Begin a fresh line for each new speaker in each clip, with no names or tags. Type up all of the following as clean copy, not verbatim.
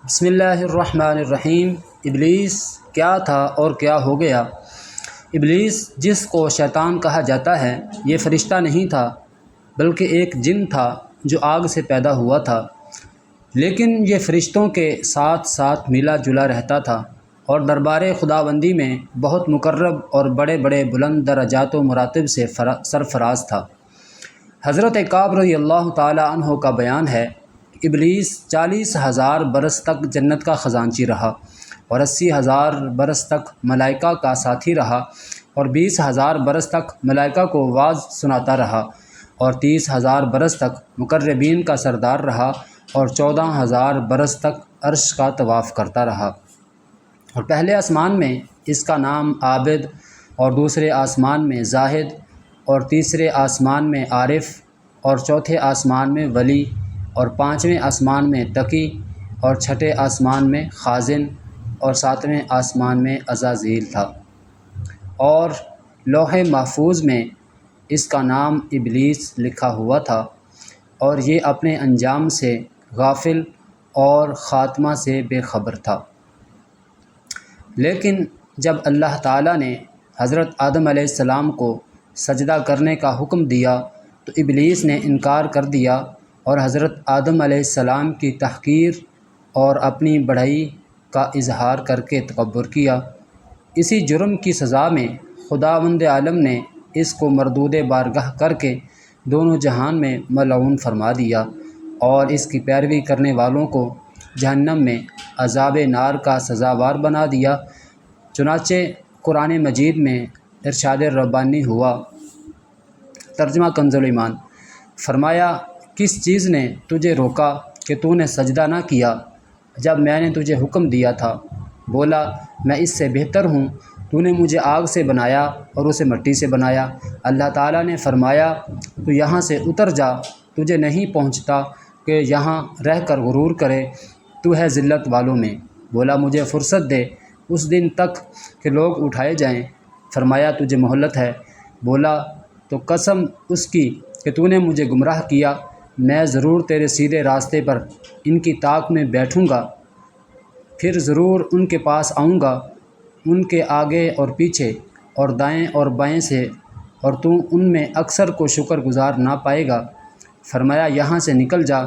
بسم اللہ الرحمن الرحیم۔ ابلیس کیا تھا اور کیا ہو گیا؟ ابلیس، جس کو شیطان کہا جاتا ہے، یہ فرشتہ نہیں تھا بلکہ ایک جن تھا جو آگ سے پیدا ہوا تھا، لیکن یہ فرشتوں کے ساتھ ساتھ ملا جلا رہتا تھا اور دربار خداوندی میں بہت مقرب اور بڑے بڑے بلند درجات و مراتب سے سرفراز تھا۔ حضرت کعب رضی اللہ تعالی عنہ کا بیان ہے، ابلیس 40,000 برس تک جنت کا خزانچی رہا اور 80,000 برس تک ملائکہ کا ساتھی رہا اور 20,000 برس تک ملائکہ کو واعظ سناتا رہا اور 30,000 برس تک مقربین کا سردار رہا اور 14,000 برس تک عرش کا طواف کرتا رہا۔ اور پہلے آسمان میں اس کا نام عابد، اور دوسرے آسمان میں زاہد، اور تیسرے آسمان میں عارف، اور چوتھے آسمان میں ولی، اور پانچویں آسمان میں تقی، اور چھٹے آسمان میں خازن، اور ساتویں آسمان میں عزازیل تھا۔ اور لوح محفوظ میں اس کا نام ابلیس لکھا ہوا تھا، اور یہ اپنے انجام سے غافل اور خاتمہ سے بے خبر تھا۔ لیکن جب اللہ تعالیٰ نے حضرت آدم علیہ السلام کو سجدہ کرنے کا حکم دیا تو ابلیس نے انکار کر دیا اور حضرت آدم علیہ السلام کی تحقیر اور اپنی بڑائی کا اظہار کر کے تکبر کیا۔ اسی جرم کی سزا میں خداوند عالم نے اس کو مردود بارگاہ کر کے دونوں جہان میں ملعون فرما دیا اور اس کی پیروی کرنے والوں کو جہنم میں عذاب نار کا سزاوار بنا دیا۔ چنانچہ قرآن مجید میں ارشاد ربانی ہوا، ترجمہ کنز ایمان، فرمایا، کس چیز نے تجھے روکا کہ تو نے سجدہ نہ کیا جب میں نے تجھے حکم دیا تھا؟ بولا، میں اس سے بہتر ہوں، تو نے مجھے آگ سے بنایا اور اسے مٹی سے بنایا۔ اللہ تعالیٰ نے فرمایا، تو یہاں سے اتر جا، تجھے نہیں پہنچتا کہ یہاں رہ کر غرور کرے، تو ہے ذلت والوں میں۔ بولا، مجھے فرصت دے اس دن تک کہ لوگ اٹھائے جائیں۔ فرمایا، تجھے مہلت ہے۔ بولا، تو قسم اس کی کہ تو نے مجھے گمراہ کیا، میں ضرور تیرے سیدھے راستے پر ان کی طاق میں بیٹھوں گا، پھر ضرور ان کے پاس آؤں گا، ان کے آگے اور پیچھے اور دائیں اور بائیں سے، اور تو ان میں اکثر کو شکر گزار نہ پائے گا۔ فرمایا، یہاں سے نکل جا۔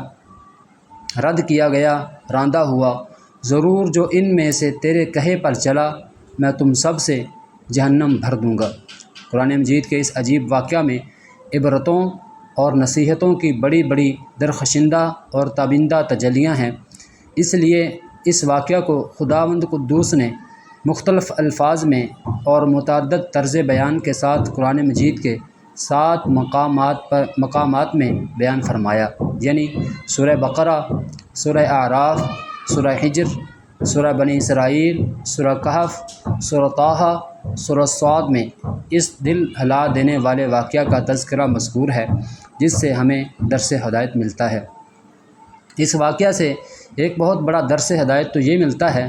رد کیا گیا، راندہ ہوا، ضرور جو ان میں سے تیرے کہے پر چلا میں تم سب سے جہنم بھر دوں گا۔ قرآن مجید کے اس عجیب واقعہ میں عبرتوں اور نصیحتوں کی بڑی بڑی درخشندہ اور تابندہ تجلیاں ہیں۔ اس لیے اس واقعہ کو خداوند قدوس نے مختلف الفاظ میں اور متعدد طرز بیان کے ساتھ قرآن مجید کے 7 مقامات میں بیان فرمایا، یعنی سورہ بقرہ، سورہ اعراف، سورہ حجر، سورہ بنی اسرائیل، سورہ کہف، سورہ طٰہٰ، سورہ صاد میں اس دل ہلا دینے والے واقعہ کا تذکرہ مذکور ہے، جس سے ہمیں درس ہدایت ملتا ہے۔ اس واقعہ سے ایک بہت بڑا درس ہدایت تو یہ ملتا ہے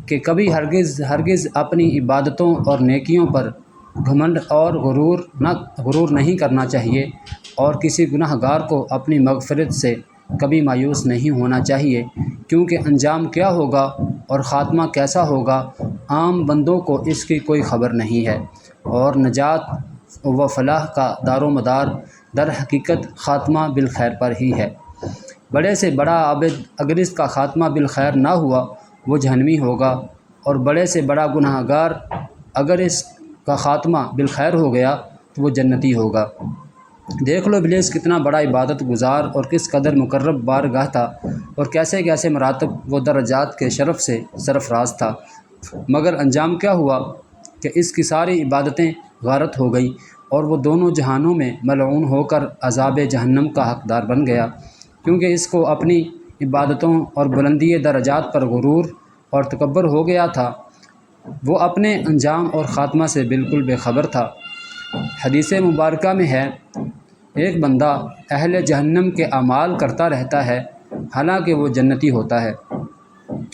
کہ کبھی ہرگز اپنی عبادتوں اور نیکیوں پر گھمنڈ اور غرور نہیں کرنا چاہیے، اور کسی گناہ گار کو اپنی مغفرت سے کبھی مایوس نہیں ہونا چاہیے، کیونکہ انجام کیا ہوگا اور خاتمہ کیسا ہوگا عام بندوں کو اس کی کوئی خبر نہیں ہے، اور نجات و فلاح کا دار و مدار در حقیقت خاتمہ بالخیر پر ہی ہے۔ بڑے سے بڑا عابد اگر اس کا خاتمہ بالخیر نہ ہوا وہ جہنمی ہوگا، اور بڑے سے بڑا گناہ گار اگر اس کا خاتمہ بالخیر ہو گیا تو وہ جنتی ہوگا۔ دیکھ لو ابلیس کتنا بڑا عبادت گزار اور کس قدر مقرب بارگاہ تھا، اور کیسے کیسے مراتب و درجات کے شرف سے سرفراز تھا، مگر انجام کیا ہوا کہ اس کی ساری عبادتیں غارت ہو گئی اور وہ دونوں جہانوں میں ملعون ہو کر عذاب جہنم کا حقدار بن گیا، کیونکہ اس کو اپنی عبادتوں اور بلندی درجات پر غرور اور تکبر ہو گیا تھا۔ وہ اپنے انجام اور خاتمہ سے بالکل بے خبر تھا۔ حدیث مبارکہ میں ہے، ایک بندہ اہل جہنم کے اعمال کرتا رہتا ہے حالانکہ وہ جنتی ہوتا ہے،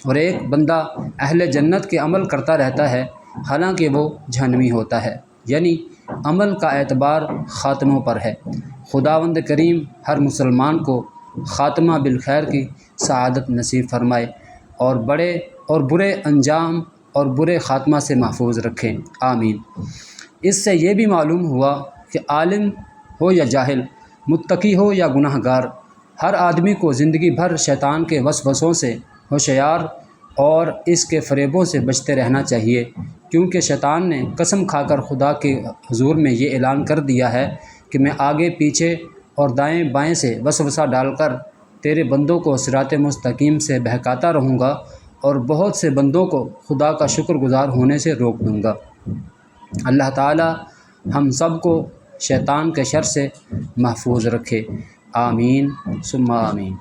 اور ایک بندہ اہل جنت کے عمل کرتا رہتا ہے حالانکہ وہ جہنمی ہوتا ہے، یعنی عمل کا اعتبار خاتموں پر ہے۔ خداوند کریم ہر مسلمان کو خاتمہ بالخیر کی سعادت نصیب فرمائے۔ اور برے انجام اور برے خاتمہ سے محفوظ رکھے، آمین۔ اس سے یہ بھی معلوم ہوا کہ عالم ہو یا جاہل، متقی ہو یا گناہ گار، ہر آدمی کو زندگی بھر شیطان کے وسوسوں سے ہوشیار اور اس کے فریبوں سے بچتے رہنا چاہیے، کیونکہ شیطان نے قسم کھا کر خدا کے حضور میں یہ اعلان کر دیا ہے کہ میں آگے پیچھے اور دائیں بائیں سے وسوسہ ڈال کر تیرے بندوں کو صراط مستقیم سے بہکاتا رہوں گا اور بہت سے بندوں کو خدا کا شکر گزار ہونے سے روک دوں گا۔ اللہ تعالی ہم سب کو شیطان کے شر سے محفوظ رکھے، آمین ثم آمین۔